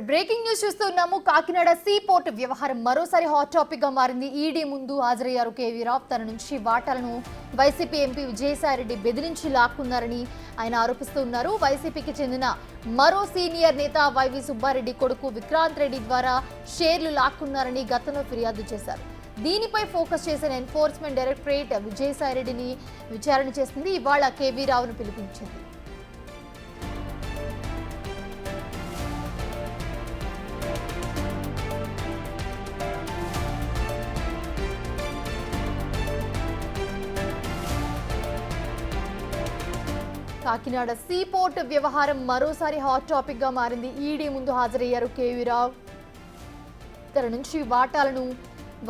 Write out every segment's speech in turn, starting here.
Breaking news చూస్తున్నాము. Kakinada see port వ్యవహారం మరోసారి హాట్ టాపిక్ గా మారింది. ఈడీ ముందు హాజరయ్యారు కేవీ రావు. తన నుంచి వాటాలను వైసీపీ ఎంపీ విజయసాయిరెడ్డి బెదిరించి లాక్కున్నారని ఆయన ఆరోపిస్తున్నారు. వైసీపీకి చెందిన మరో సీనియర్ నేత వైవి సుబ్బారెడ్డి కొడుకు విక్రాంత్ రెడ్డి ద్వారా షేర్లు లాక్కున్నారని గతంలో ఫిర్యాదు చేశారు. దీనిపై ఫోకస్ చేసిన ఎన్ఫోర్స్మెంట్ డైరెక్టరేట్ విజయసాయిరెడ్డిని విచారణ చేసింది. ఇవాళ కేవీ రావును పిలిపించింది. కాకినాడ సీ పోర్ట్ వ్యవహారం మరోసారి హాట్ టాపిక్ గా మారింది. ఈడీ ముందు హాజరయ్యారు కేవీ రావు. తన నుంచి వాటాలను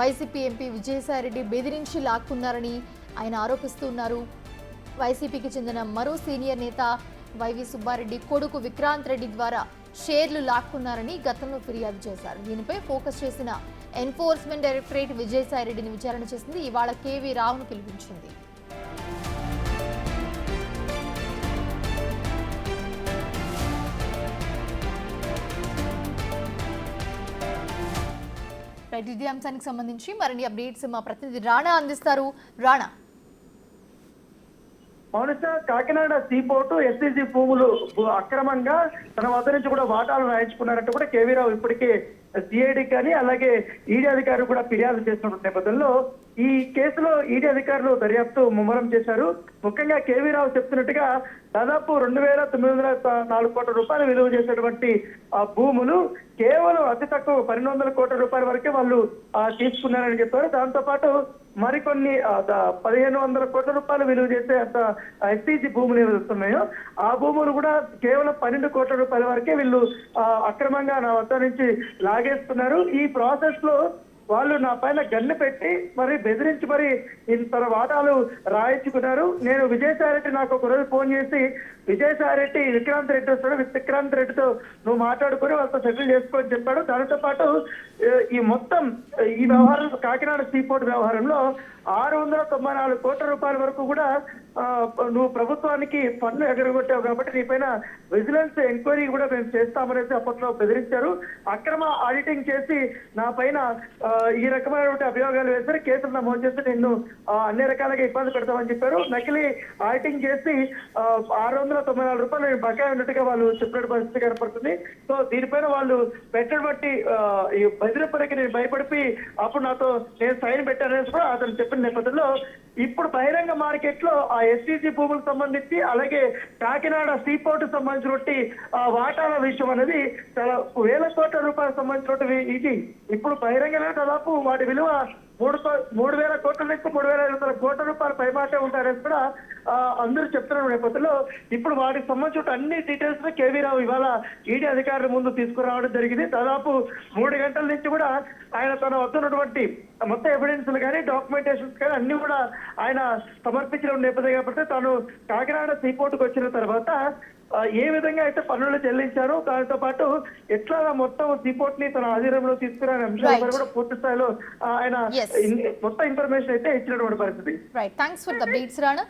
వైసీపీ ఎంపీ విజయసాయిరెడ్డి బెదిరించి లాక్కున్నారని ఆయన ఆరోపిస్తున్నారు. వైసీపీకి చెందిన మరో సీనియర్ నేత వైవి సుబ్బారెడ్డి కొడుకు విక్రాంత్ రెడ్డి ద్వారా షేర్లు లాక్కున్నారని గతంలో ఫిర్యాదు చేశారు. దీనిపై ఫోకస్ చేసిన ఎన్ఫోర్స్మెంట్ డైరెక్టరేట్ విజయసాయిరెడ్డిని విచారణ చేసింది. ఇవాళ కేవీ రావును పిలిపించింది. ఇదే అంశానికి సంబంధించి మరిన్ని అప్డేట్స్ మా ప్రతినిధి రాణా అందిస్తారు. Rana, Kakinada see port SCG భూములు అక్రమంగా తన వద్ద నుంచి కూడా వాటాలు రాయించుకున్నారంటూ కూడా కేవీ రావు ఇప్పటికే సిఐడి కానీ అలాగే ఈడీ అధికారులు కూడా ఫిర్యాదు చేస్తున్న నేపథ్యంలో ఈ కేసులో ఈడీ అధికారులు దర్యాప్తు ముమ్మరం చేశారు. ముఖ్యంగా కేవీ రావు చెప్తున్నట్టుగా దాదాపు 2,904 కోట్ల రూపాయలు విలువ చేసేటువంటి ఆ భూములు కేవలం అతి తక్కువ 1,200 కోట్ల రూపాయల వరకే వాళ్ళు తీసుకున్నారని చెప్పారు. దాంతో పాటు మరికొన్ని 1,500 కోట్ల రూపాయలు విలువ చేసే అంత ఎస్టీజీ భూములు ఏవైతున్నాయో ఆ భూములు కూడా కేవలం 12 కోట్ల రూపాయల వరకే వీళ్ళు అక్రమంగా నా వద్ద నుంచి లాగేస్తున్నారు. ఈ ప్రాసెస్ లో వాళ్ళు నా పైన గన్ను పెట్టి మరి బెదిరించి మరి తన వాటాలు రాయించుకున్నారు. నేను విజయసాయిరెడ్డి నాకు ఒక రోజు ఫోన్ చేసి విజయసాయిరెడ్డి విక్రాంత్ రెడ్డి వస్తాడు, విక్రాంత్ రెడ్డితో నువ్వు మాట్లాడుకుని వాళ్ళతో సెటిల్ చేసుకోని చెప్పాడు. దానితో పాటు ఈ వ్యవహారం కాకినాడ సీ పోర్ట్ వ్యవహారంలో 694 కోట్ల రూపాయల వరకు కూడా నువ్వు ప్రభుత్వానికి పన్ను ఎగరగొట్టావు కాబట్టి నీ పైన విజిలెన్స్ ఎంక్వైరీ కూడా మేము చేస్తామనేసి అప్పట్లో బెదిరించారు. అక్రమ ఆడిటింగ్ చేసి నా పైన ఈ రకమైనటువంటి అభియోగాలు వేశారు. కేసులు నమోదు చేసి నిన్ను అన్ని రకాలుగా ఇబ్బంది పెడతామని చెప్పారు. నకిలీ ఆడిటింగ్ చేసి 694 రూపాయలు నేను బకాయి ఉన్నట్టుగా వాళ్ళు చెప్పిన పరిస్థితి కనపడుతుంది. సో దీనిపైన వాళ్ళు పెట్టబట్టి ఈ బెదిరింపులకి నేను భయపడిపి అప్పుడు నాతో నేను సైన్ పెట్టానని కూడా అతను చెప్పిన నేపథ్యంలో ఇప్పుడు బహిరంగ మార్కెట్ లో ఆ ఎస్టీజీ భూములకు సంబంధించి అలాగే కాకినాడ సీ పోర్టు సంబంధించినటువంటి వాటాల విషయం అనేది చాలా వేల కోట్ల రూపాయలకు సంబంధించినటువంటి ఇది ఇప్పుడు బహిరంగంగా దాదాపు వాటి విలువ 3,000 కోట్ల నుంచి 3,500 కోట్ల రూపాయల పైమాటే ఉంటారని కూడా అందరూ చెప్తున్న నేపథ్యంలో ఇప్పుడు వాటికి సంబంధించిన అన్ని డీటెయిల్స్ కేవీ రావు ఇవాళ ఈడీ అధికారుల ముందు తీసుకురావడం జరిగింది. దాదాపు 3 గంటల నుంచి కూడా ఆయన తన వద్ద ఉన్నటువంటి మొత్తం ఎవిడెన్స్లు కానీ డాక్యుమెంటేషన్స్ కానీ అన్ని కూడా ఆయన సమర్పించిన నేపథ్యం కాబట్టి తాను కాకినాడ సీ పోర్టుకు వచ్చిన తర్వాత ఏ విధంగా అయితే పన్నులు చెల్లించారో దానితో పాటు ఎట్లా మొత్తం సీపోర్ట్ ని తన ఆధీనంలో తీసుకునే అంశాలపై కూడా పూర్తి స్థాయిలో ఆయన మొత్తం ఇన్ఫర్మేషన్ అయితే ఇచ్చినటువంటి పరిస్థితి. Right, thanks for the updates Rana.